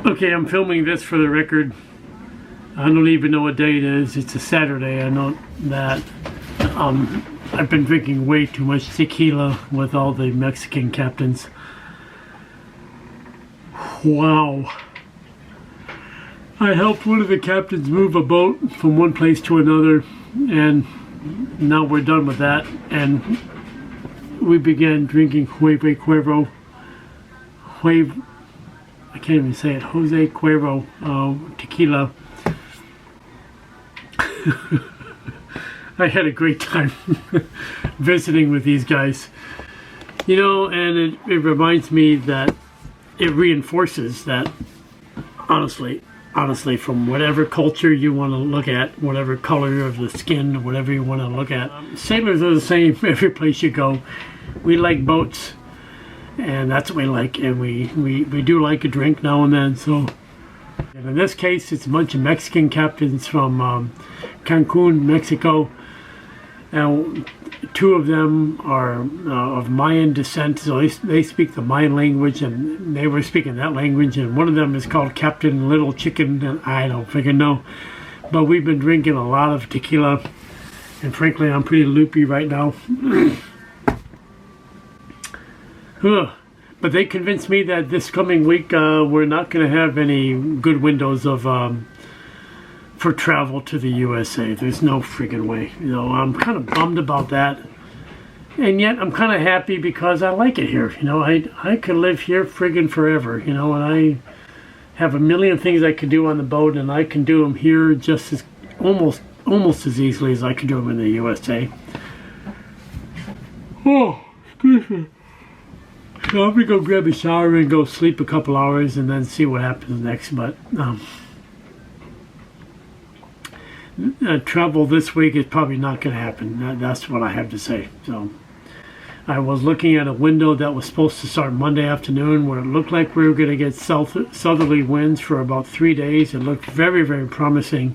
Okay, I'm filming this for the record. I don't even know what day it is. It's a Saturday. I know that. I've been drinking way too much tequila with all the Mexican captains. Wow. I helped one of the captains move a boat from one place to another, and now we're done with that. And we began drinking Jose Cuervo. I can't even say it. Jose Cuervo tequila. I had a great time visiting with these guys. You know, and it reminds me that it reinforces that, honestly, from whatever culture you want to look at, whatever color of the skin, whatever you want to look at, sailors are the same every place you go. We like boats, and that's what we like, and we do like a drink now and then. So, and in this case, it's a bunch of Mexican captains from Cancun, Mexico. Now, two of them are of Mayan descent, so they speak the Mayan language, and they were speaking that language, and one of them is called Captain Little Chicken, and I don't freaking know. But we've been drinking a lot of tequila, and frankly, I'm pretty loopy right now. But they convinced me that this coming week we're not going to have any good windows of for travel to the USA. There's no friggin' way. You know, I'm kind of bummed about that, and yet I'm kind of happy because I like it here. You know, I could live here friggin' forever. You know, and I have a million things I could do on the boat, and I can do them here just as almost as easily as I could do them in the USA. Oh, excuse me. So I'm gonna go grab a shower and go sleep a couple hours and then see what happens next. But travel this week is probably not going to happen. That's what I have to say. So I was looking at a window that was supposed to start Monday afternoon, where it looked like we were going to get southerly winds for about 3 days. It looked very, very promising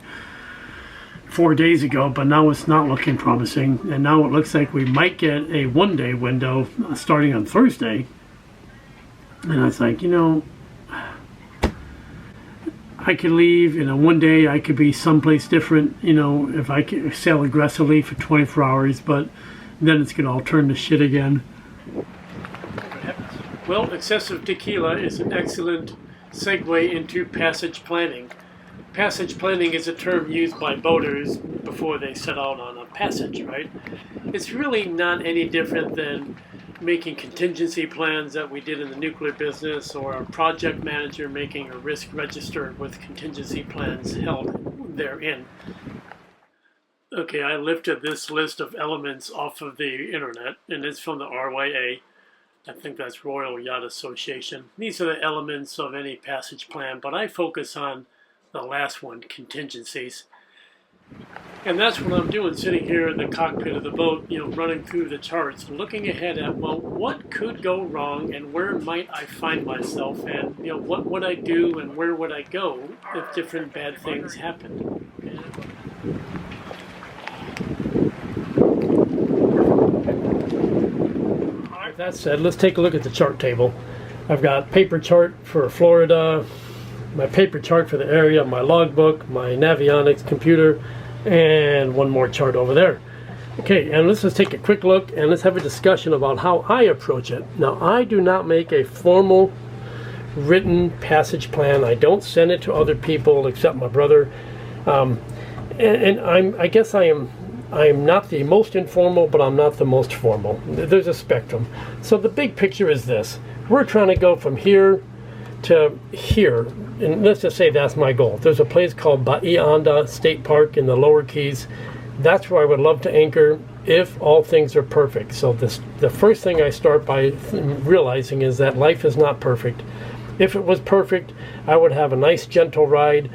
4 days ago, but now it's not looking promising. And now it looks like we might get a one-day window starting on Thursday. And I was like, you know, I could leave in a one day. I could be someplace different, you know, if I could sail aggressively for 24 hours, but then it's going to all turn to shit again. Well, excessive tequila is an excellent segue into passage planning. Passage planning is a term used by boaters before they set out on a passage, right? It's really not any different than making contingency plans that we did in the nuclear business, or a project manager making a risk register with contingency plans held therein. Okay, I lifted this list of elements off of the internet, and it's from the RYA. I think that's Royal Yacht Association. These are the elements of any passage plan, but I focus on the last one, contingencies. And that's what I'm doing, sitting here in the cockpit of the boat, you know, running through the charts, looking ahead at, well, what could go wrong and where might I find myself, and, you know, what would I do and where would I go if different bad things happened. With that said, let's take a look at the chart table. I've got paper chart for Florida, my paper chart for the area, my logbook, my Navionics computer, and one more chart over there. Okay, and let's just take a quick look and let's have a discussion about how I approach it. Now, I do not make a formal written passage plan. I don't send it to other people except my brother. I guess I am not the most informal, but I'm not the most formal. There's a spectrum. So the big picture is this. We're trying to go from here to here, and let's just say that's my goal. There's a place called Bahia Honda State Park in the Lower Keys. That's where I would love to anchor if all things are perfect. So the first thing I start by realizing is that life is not perfect. If it was perfect, I would have a nice gentle ride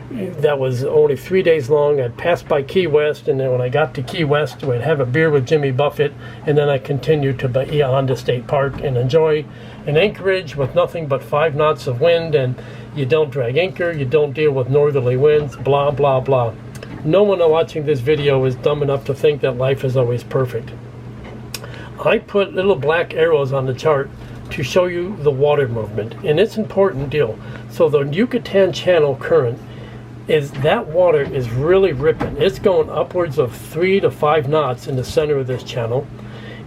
that was only 3 days long. I'd pass by Key West, and then when I got to Key West, I'd have a beer with Jimmy Buffett, and then I continued to Bahia Honda State Park and enjoy an anchorage with nothing but 5 knots of wind, and you don't drag anchor, you don't deal with northerly winds, blah, blah, blah. No one watching this video is dumb enough to think that life is always perfect. I put little black arrows on the chart to show you the water movement, and it's an important deal. So the Yucatan Channel current is, that water is really ripping. It's going upwards of 3 to 5 knots in the center of this channel,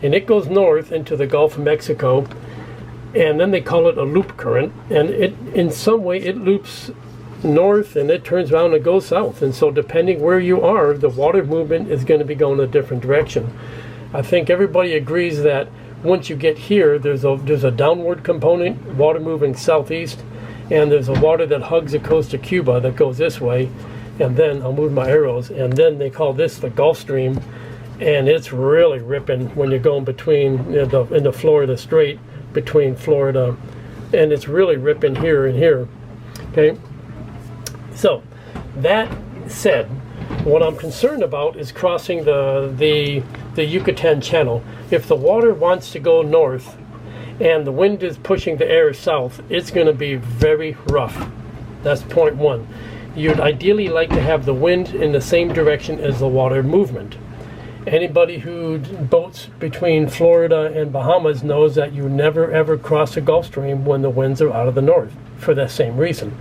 and it goes north into the Gulf of Mexico, and then they call it a loop current, and it, in some way, it loops north and it turns around and goes south. And so depending where you are, the water movement is going to be going a different direction. I think everybody agrees that once you get here, there's a downward component, water moving southeast, and there's a water that hugs the coast of Cuba that goes this way, and then I'll move my arrows, and then they call this the Gulf Stream, and it's really ripping when you're going between, in the Florida Strait, between Florida, and it's really ripping here and here. Okay, so that said, what I'm concerned about is crossing the Yucatan Channel. If the water wants to go north and the wind is pushing the air south, it's going to be very rough. That's point one. You'd ideally like to have the wind in the same direction as the water movement. Anybody who boats between Florida and Bahamas knows that you never ever cross the Gulf Stream when the winds are out of the north, for that same reason.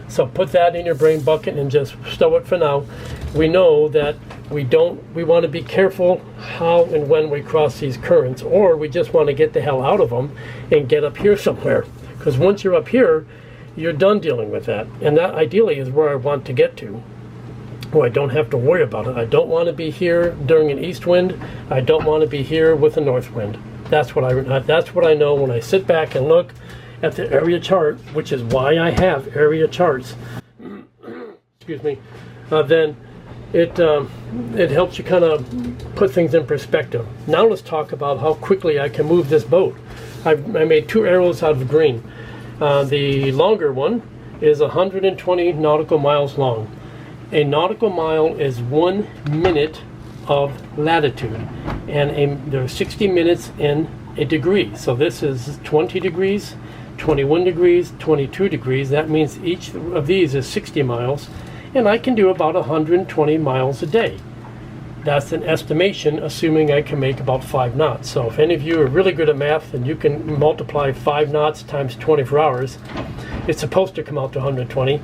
So put that in your brain bucket and just stow it for now. We know that we want to be careful how and when we cross these currents, or we just want to get the hell out of them and get up here somewhere. Because once you're up here, you're done dealing with that. And that ideally is where I want to get to, where I don't have to worry about it. I don't want to be here during an east wind. I don't want to be here with a north wind. That's what I know when I sit back and look at the area chart, which is why I have area charts. Excuse me. Then it helps you kind of put things in perspective. Now let's talk about how quickly I can move this boat. I made 2 arrows out of green. The longer one is 120 nautical miles long. A nautical mile is 1 minute of latitude, and there are 60 minutes in a degree. So this is 20 degrees, 21 degrees, 22 degrees. That means each of these is 60 miles, and I can do about 120 miles a day. That's an estimation, assuming I can make about 5 knots. So if any of you are really good at math and you can multiply 5 knots times 24 hours, it's supposed to come out to 120.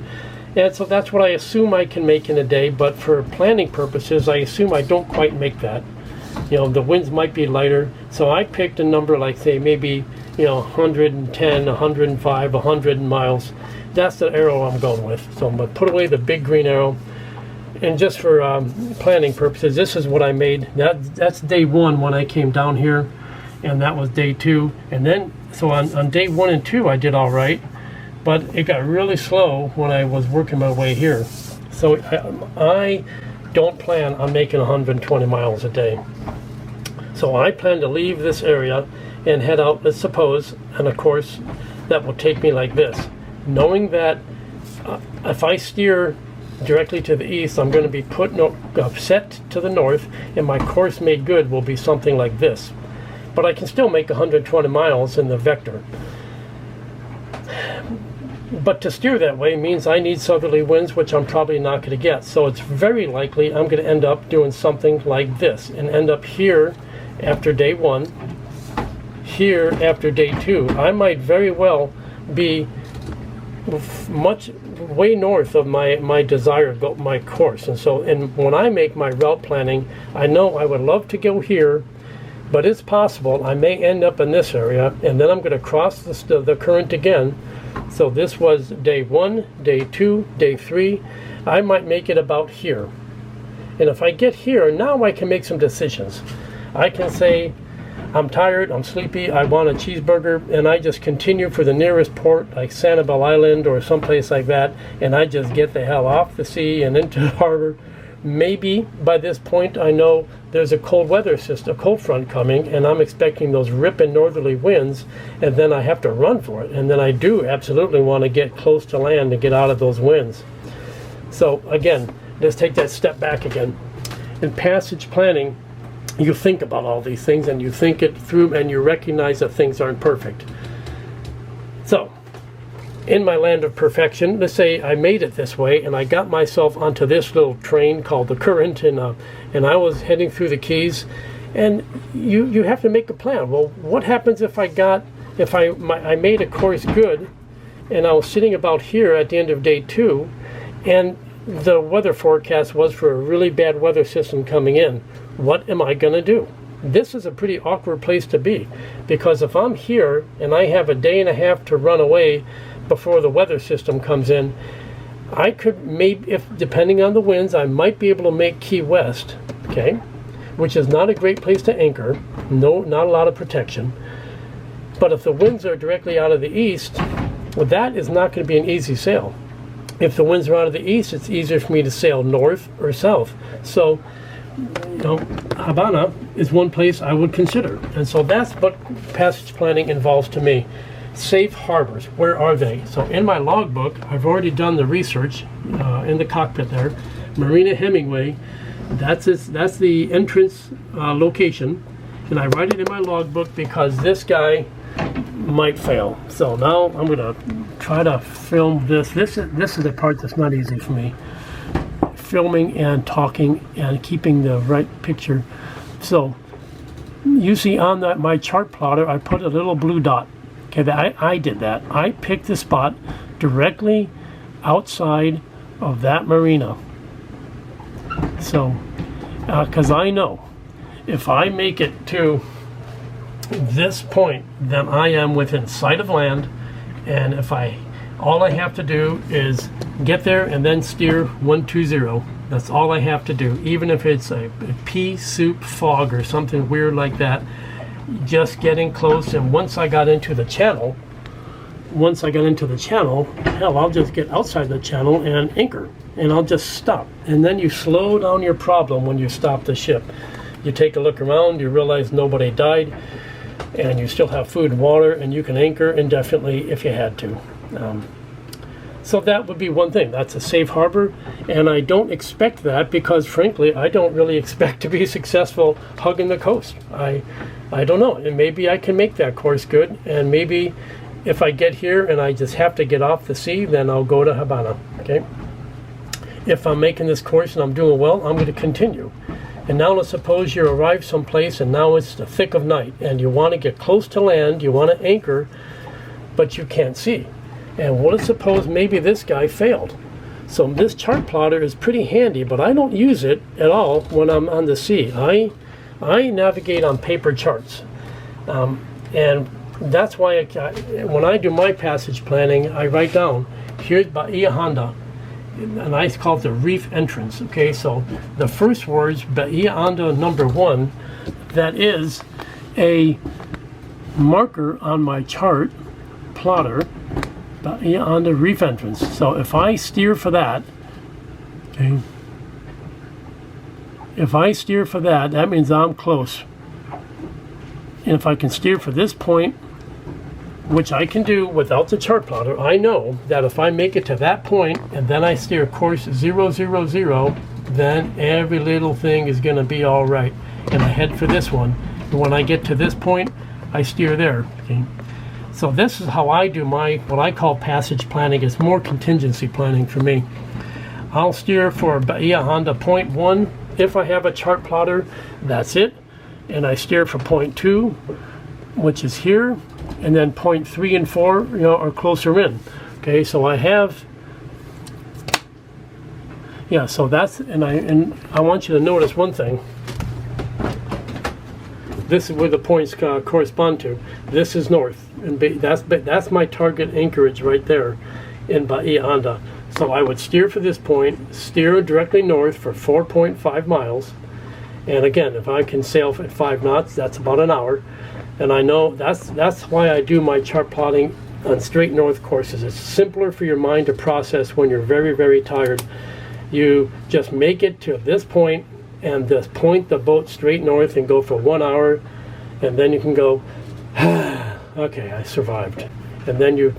And so that's what I assume I can make in a day, but for planning purposes, I assume I don't quite make that. You know, the winds might be lighter, so I picked a number like, say, maybe, 110, 105, 100 miles. That's the arrow I'm going with. So I'm going to put away the big green arrow. And just for planning purposes, this is what I made. That's day 1 when I came down here, and that was day 2. And then, so on day 1 and 2, I did all right, but it got really slow when I was working my way here. So I don't plan on making 120 miles a day. So I plan to leave this area and head out, let's suppose, and of course, that will take me like this. Knowing that if I steer directly to the east, I'm going to be set to the north, and my course made good will be something like this. But I can still make 120 miles in the vector. But to steer that way means I need southerly winds, which I'm probably not going to get. So it's very likely I'm going to end up doing something like this and end up here after day 1, here after day 2. I might very well be way north of my desired my course. And so when I make my route planning, I know I would love to go here, but it's possible I may end up in this area, and then I'm going to cross the current again. So this was day 1, day 2, day 3. I might make it about here. And if I get here, now I can make some decisions. I can say, I'm tired, I'm sleepy, I want a cheeseburger, and I just continue for the nearest port, like Sanibel Island or someplace like that, and I just get the hell off the sea and into the harbor. Maybe by this point I know there's a cold weather system, a cold front coming, and I'm expecting those ripping northerly winds, and then I have to run for it. And then I do absolutely want to get close to land to get out of those winds. So again, let's take that step back again. In passage planning, you think about all these things, and you think it through, and you recognize that things aren't perfect. So, in my land of perfection, let's say I made it this way, and I got myself onto this little train called the Current, and I was heading through the Keys, and you have to make a plan. Well, what happens if I got if I made a course good, and I was sitting about here at the end of day 2, and the weather forecast was for a really bad weather system coming in, what am I going to do? This is a pretty awkward place to be, because if I'm here and I have a day and a half to run away before the weather system comes in, I could maybe, if depending on the winds, I might be able to make Key West, okay, which is not a great place to anchor. No, not a lot of protection. But if the winds are directly out of the east, well, that is not going to be an easy sail. If the winds are out of the east, it's easier for me to sail north or south. So, you know, Havana is one place I would consider. And so that's what passage planning involves to me. Safe harbors, where are they? So in my logbook, I've already done the research in the cockpit there. Marina Hemingway, that's the entrance location. And I write it in my logbook because this guy might fail. So now I'm going to try to film this. This is the part that's not easy for me. Filming and talking and keeping the right picture. So you see on my chart plotter, I put a little blue dot. Okay, I did that. I picked the spot directly outside of that marina. So, because I know if I make it to this point, then I am within sight of land, and all I have to do is get there and then steer 120. That's all I have to do, even if it's a pea soup fog or something weird like that. Just getting close, and once I got into the channel, hell, I'll just get outside the channel and anchor, and I'll just stop. And then you slow down your problem when you stop the ship. You take a look around, you realize nobody died, and you still have food and water, and you can anchor indefinitely if you had to. So that would be one thing. That's a safe harbor, and I don't expect that because, frankly, I don't really expect to be successful hugging the coast. I don't know, and maybe I can make that course good, and maybe if I get here and I just have to get off the sea, then I'll go to Havana, okay? If I'm making this course and I'm doing well, I'm going to continue. And now let's suppose you arrive someplace and now it's the thick of night, and you want to get close to land, you want to anchor, but you can't see. And let's suppose maybe this guy failed. So this chart plotter is pretty handy, but I don't use it at all when I'm on the sea. I navigate on paper charts, and that's why when I do my passage planning, I write down, here's Bahia Honda, and I call it the reef entrance. Okay, so the first words, Bahia Honda number 1, that is a marker on my chart plotter, Bahia Honda reef entrance. So if I steer for that, okay, if I steer for that, that means I'm close. And if I can steer for this point, which I can do without the chart plotter, I know that if I make it to that point and then I steer course 000, then every little thing is going to be all right. And I head for this one. And when I get to this point, I steer there. Okay? So this is how I do what I call passage planning. It's more contingency planning for me. I'll steer for Bahia Honda point 1. If I have a chart plotter, that's it. And I steer for point 2, which is here, and then point 3 and 4, are closer in. Okay, so I have, yeah. So that's, and I want you to notice one thing. This is where the points correspond to. This is north, and that's my target anchorage right there in Bahia Honda. So I would steer for this point, steer directly north for 4.5 miles. And again, if I can sail at 5 knots, that's about an hour. And I know that's why I do my chart plotting on straight north courses. It's simpler for your mind to process when you're very, very tired. You just make it to this point and just point the boat straight north and go for 1 hour. And then you can go, okay, I survived. And then you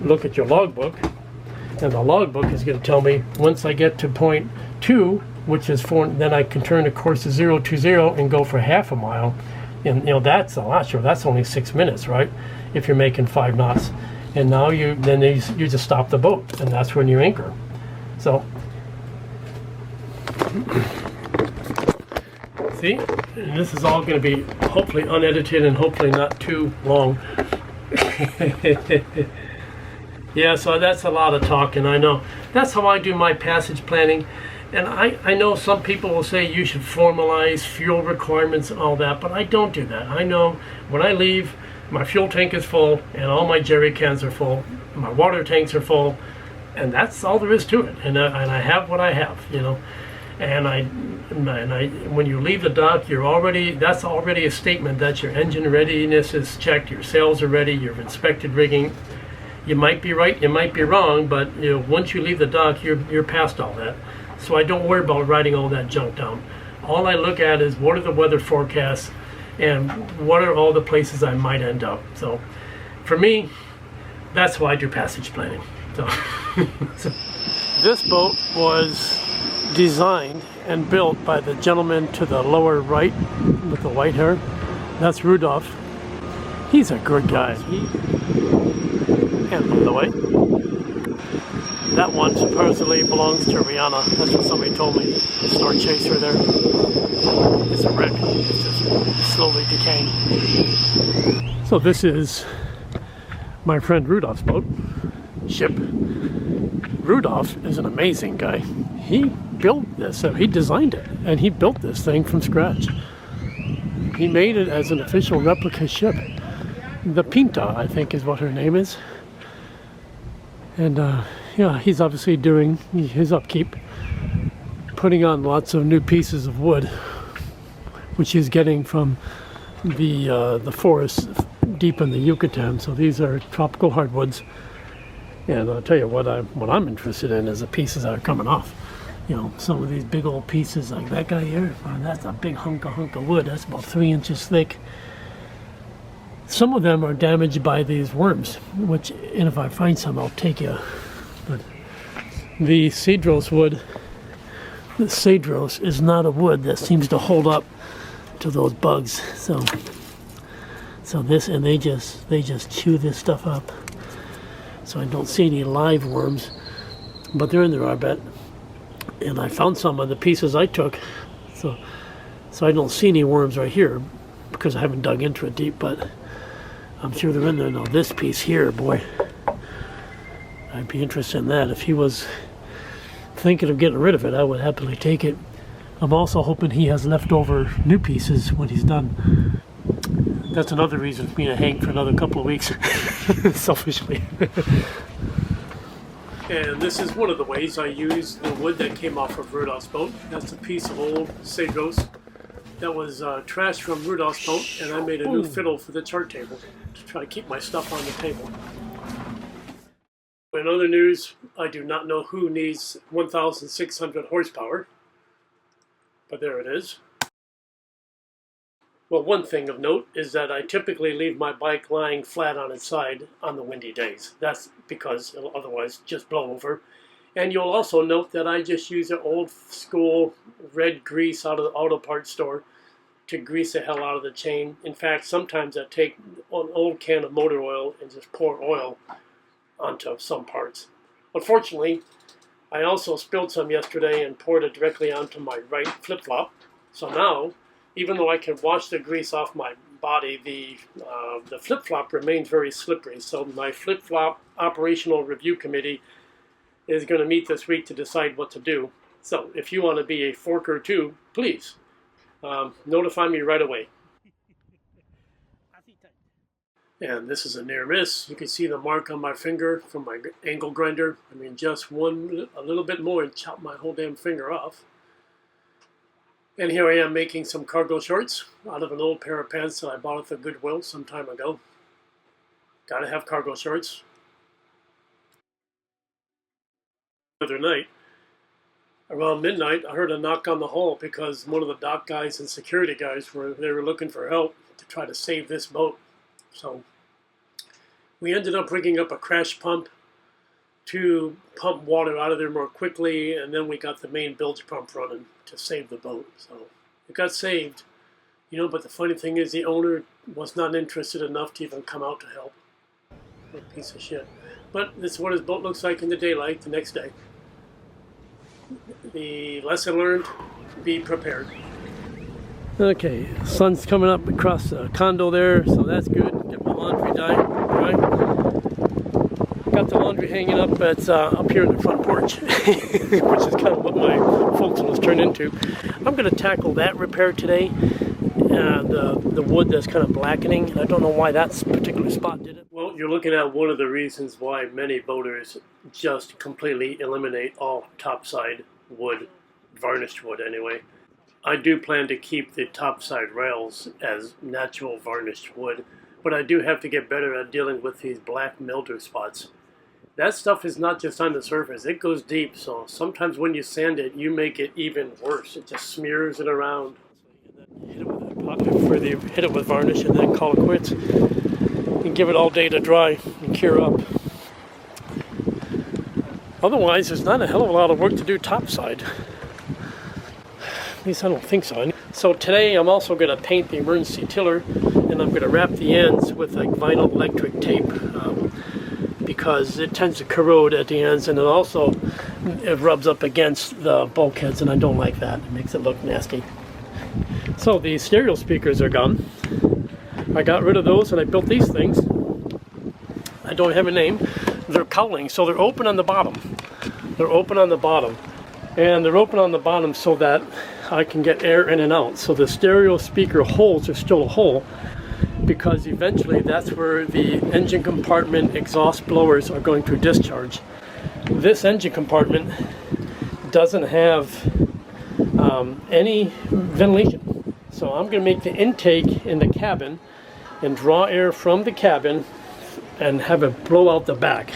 look at your logbook, and the logbook is going to tell me once I get to point 2, which is 4, then I can turn the course to 020 and go for half a mile. And that's a lot short. That's only 6 minutes, right? If you're making 5 knots. And now you just stop the boat, and that's when you anchor. So see, and this is all going to be hopefully unedited and hopefully not too long. Yeah, so that's a lot of talking, I know. That's how I do my passage planning. And I know some people will say you should formalize fuel requirements and all that, but I don't do that. I know when I leave, my fuel tank is full and all my jerry cans are full, my water tanks are full, and that's all there is to it. And I have what I have, you know. And when you leave the dock, that's already a statement that your engine readiness is checked, your sails are ready, you've inspected rigging. You might be right, you might be wrong, but you know, once you leave the dock, you're past all that. So I don't worry about writing all that junk down. All I look at is what are the weather forecasts and what are all the places I might end up. So for me, that's why I do passage planning. So, this boat was designed and built by the gentleman to the lower right with the white hair. That's Rudolph. He's a good guy. And by the way, that one supposedly belongs to Rihanna. That's what somebody told me. The Star Chaser there. It's a wreck. It's just slowly decaying. So this is my friend Rudolph's boat. Ship. Rudolph is an amazing guy. He built this, so he designed it, and he built this thing from scratch. He made it as an official replica ship. The Pinta, I think is what her name is. And yeah, he's obviously doing his upkeep, putting on lots of new pieces of wood, which he's getting from the forest deep in the Yucatan. So these are tropical hardwoods. And I'll tell you what I'm interested in is the pieces that are coming off. You know, some of these big old pieces like that guy here, that's a big hunk of wood. That's about 3 inches thick. Some of them are damaged by these worms, and if I find some, I'll take you. But the cedros wood, the cedros is not a wood that seems to hold up to those bugs. So this, and they just chew this stuff up. So I don't see any live worms, but they're in there, I bet. And I found some of the pieces I took, so I don't see any worms right here because I haven't dug into it deep, but I'm sure they're in there. Now this piece here, boy, I'd be interested in that. If he was thinking of getting rid of it, I would happily take it. I'm also hoping he has leftover new pieces when he's done. That's another reason for me to hang for another couple of weeks, selfishly. And this is one of the ways I use the wood that came off of Rudolph's boat. That's a piece of old cedros that was trash from Rudolph's boat, and I made a new fiddle for the chart table to try to keep my stuff on the table. In other news, I do not know who needs 1,600 horsepower, but there it is. Well, one thing of note is that I typically leave my bike lying flat on its side on the windy days. That's because it'll otherwise just blow over. And you'll also note that I just use an old school red grease out of the auto parts store to grease the hell out of the chain. In fact, sometimes I take an old can of motor oil and just pour oil onto some parts. Unfortunately, I also spilled some yesterday and poured it directly onto my right flip-flop. So now, even though I can wash the grease off my body, the flip-flop remains very slippery. So my flip-flop operational review committee is going to meet this week to decide what to do. So if you want to be a forker too, please notify me right away. And this is a near miss. You can see the mark on my finger from my angle grinder. I mean, just a little bit more and chop my whole damn finger off. And here I am making some cargo shorts out of an old pair of pants that I bought at the Goodwill some time ago. Gotta have cargo shorts. The other night, around midnight, I heard a knock on the hall because one of the dock guys and security guys were looking for help to try to save this boat. So we ended up rigging up a crash pump to pump water out of there more quickly, and then we got the main bilge pump running to save the boat. So it got saved, you know, but the funny thing is the owner was not interested enough to even come out to help. What a piece of shit. But this is what his boat looks like in the daylight the next day. The lesson learned, be prepared. Okay, sun's coming up across the condo there, so that's good. Get my laundry done, right? the laundry hanging up. It's up here in the front porch, which is kind of what my folks has turned into. I'm going to tackle that repair today. The wood that's kind of blackening, and I don't know why that particular spot did it. Well, you're looking at one of the reasons why many boaters just completely eliminate all topside wood, varnished wood anyway. I do plan to keep the topside rails as natural varnished wood, but I do have to get better at dealing with these black mildew spots. That stuff is not just on the surface, it goes deep, so sometimes when you sand it, you make it even worse. It just smears it around. Hit it with varnish and then call it quits. And give it all day to dry and cure up. Otherwise, there's not a hell of a lot of work to do topside. At least I don't think so. So today I'm also going to paint the emergency tiller, and I'm going to wrap the ends with like vinyl electric tape because it tends to corrode at the ends, and it rubs up against the bulkheads, and I don't like that. It makes it look nasty. So the stereo speakers are gone. I got rid of those and I built these things. I don't have a name. They're cowling, so they're open on the bottom. They're open on the bottom. And they're open on the bottom so that I can get air in and out. So the stereo speaker holes are still a hole, because eventually that's where the engine compartment exhaust blowers are going to discharge. This engine compartment doesn't have any ventilation. So I'm going to make the intake in the cabin and draw air from the cabin and have it blow out the back.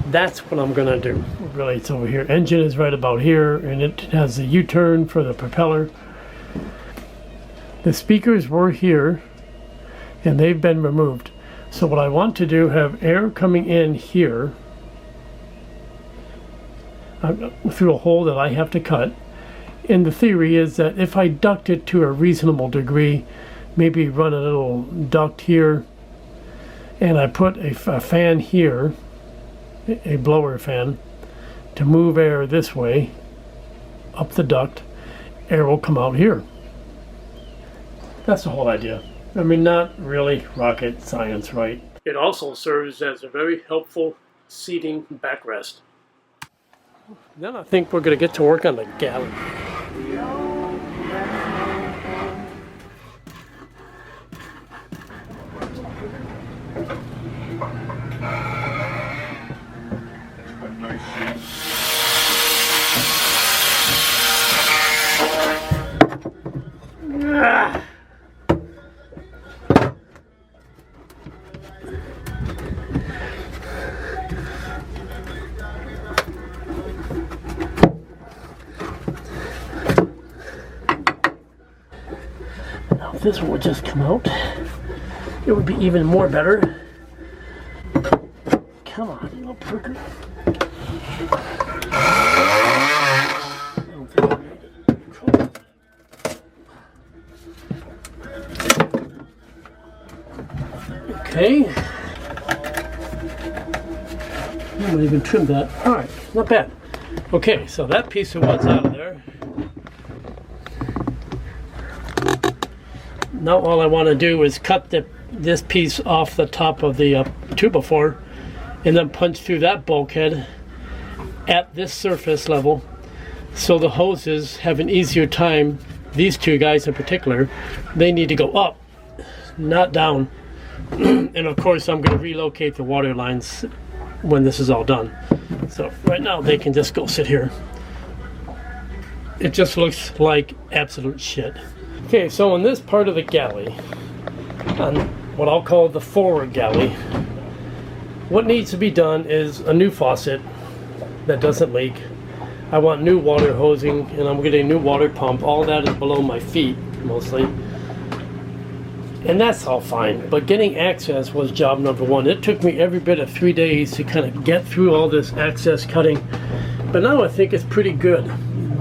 That's what I'm going to do. Really, it's over here. Engine is right about here, and it has a U-turn for the propeller. The speakers were here, and they've been removed. So what I want to do, have air coming in here through a hole that I have to cut. And the theory is that if I duct it to a reasonable degree, maybe run a little duct here, and I put a fan here, a blower fan, to move air this way, up the duct, air will come out here. That's the whole idea. I mean, not really rocket science, right? It also serves as a very helpful seating backrest. Then I think we're going to get to work on the galley. If this one would just come out, it would be even more better. Come on, you little perker. Okay. I might even trim that. Alright, not bad. Okay, so that piece of wood's out of there. Now all I want to do is cut this piece off the top of the 2x4 and then punch through that bulkhead at this surface level, so the hoses have an easier time. These two guys in particular, they need to go up, not down. And of course I'm going to relocate the water lines when this is all done. So right now they can just go sit here. It just looks like absolute shit. Okay, so in this part of the galley, on what I'll call the forward galley, what needs to be done is a new faucet that doesn't leak. I want new water hosing, and I'm getting a new water pump. All that is below my feet, mostly. And that's all fine, but getting access was job number one. It took me every bit of 3 days to kind of get through all this access cutting, but now I think it's pretty good.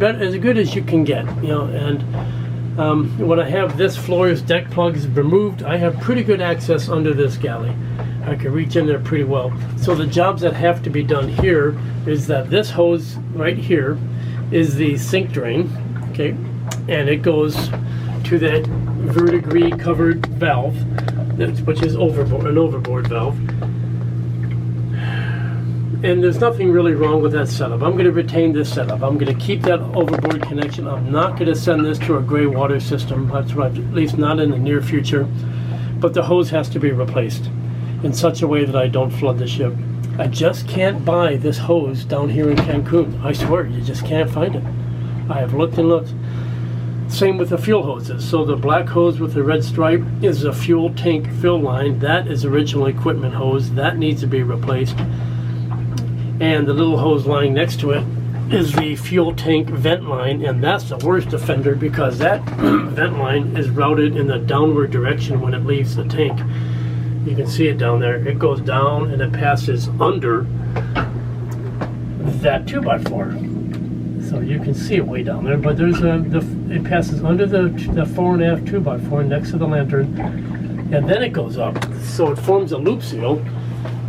As good as you can get, you know. And when I have this floor's deck plugs removed, I have pretty good access under this galley. I can reach in there pretty well. So the jobs that have to be done here is that this hose right here is the sink drain, okay, and it goes to that verdigris covered valve, which is an overboard valve. And there's nothing really wrong with that setup. I'm going to retain this setup. I'm going to keep that overboard connection. I'm not going to send this to a gray water system, at least not in the near future. But the hose has to be replaced in such a way that I don't flood the ship. I just can't buy this hose down here in Cancun. I swear, you just can't find it. I have looked and looked. Same with the fuel hoses. So the black hose with the red stripe is a fuel tank fill line. That is original equipment hose. That needs to be replaced. And the little hose lying next to it is the fuel tank vent line, and that's the worst offender because that vent line is routed in the downward direction when it leaves the tank. You can see it down there. It goes down and it passes under that 2x4. So you can see it way down there, but there's it passes under the 4.5 2x4 next to the lantern, and then it goes up. So it forms a loop seal,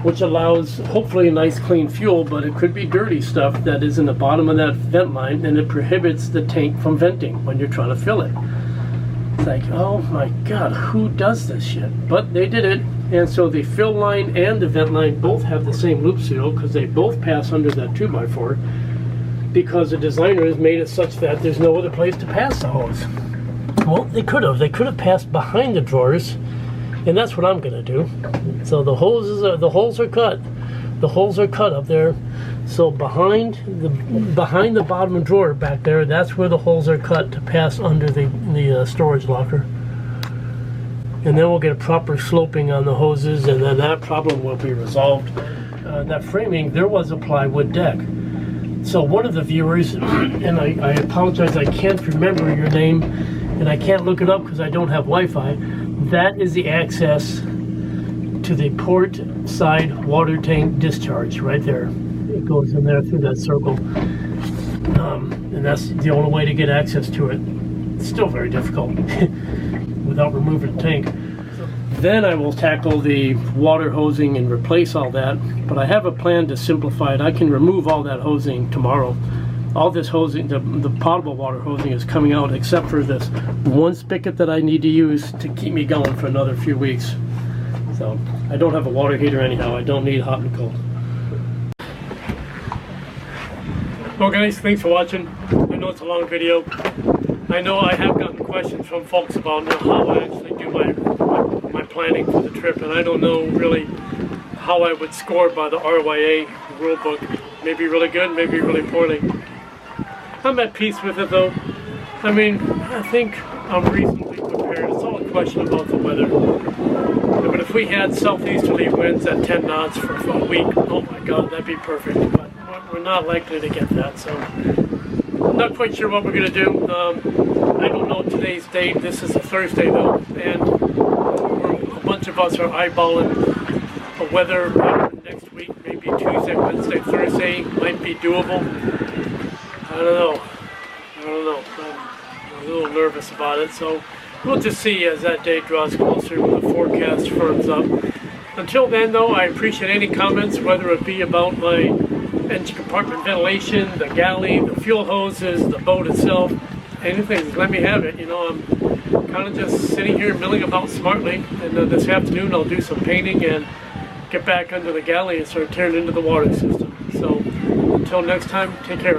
which allows hopefully a nice clean fuel, but it could be dirty stuff that is in the bottom of that vent line, and it prohibits the tank from venting when you're trying to fill it. It's like, oh my God, who does this shit? But they did it, and so the fill line and the vent line both have the same loop seal because they both pass under that 2x4 because the designer has made it such that there's no other place to pass the hose. Well, they could have passed behind the drawers, and that's what I'm gonna do. So the holes are cut. The holes are cut up there. So behind the bottom drawer back there, that's where the holes are cut to pass under the storage locker. And then we'll get a proper sloping on the hoses, and then that problem will be resolved. That framing, there was a plywood deck. So one of the viewers, and I apologize, I can't remember your name, and I can't look it up because I don't have Wi-Fi. That is the access to the port side water tank discharge right there. It goes in there through that circle. And that's the only way to get access to it. It's still very difficult without removing the tank. Then I will tackle the water hosing and replace all that. But I have a plan to simplify it. I can remove all that hosing tomorrow. All this hosing, the potable water hosing is coming out except for this one spigot that I need to use to keep me going for another few weeks. So I don't have a water heater anyhow. I don't need hot and cold. Well guys, thanks for watching. I know it's a long video. I know I have gotten questions from folks about how I actually do my planning for the trip, and I don't know really how I would score by the RYA rulebook. Maybe really good, maybe really poorly. I'm at peace with it though. I mean, I think I'm reasonably prepared. It's all a question about the weather. But if we had southeasterly winds at 10 knots for a week, oh my God, that'd be perfect. But we're not likely to get that, so I'm not quite sure what we're going to do. I don't know today's date. This is a Thursday though, and a bunch of us are eyeballing the weather pattern next week. Maybe Tuesday, Wednesday, Thursday might be doable. I don't know. I'm a little nervous about it, so we'll just see as that day draws closer when the forecast firms up. Until then, though, I appreciate any comments, whether it be about my engine compartment ventilation, the galley, the fuel hoses, the boat itself, anything. Let me have it. You know, I'm kind of just sitting here milling about smartly, and this afternoon I'll do some painting and get back under the galley and start tearing into the water system. So until next time, take care.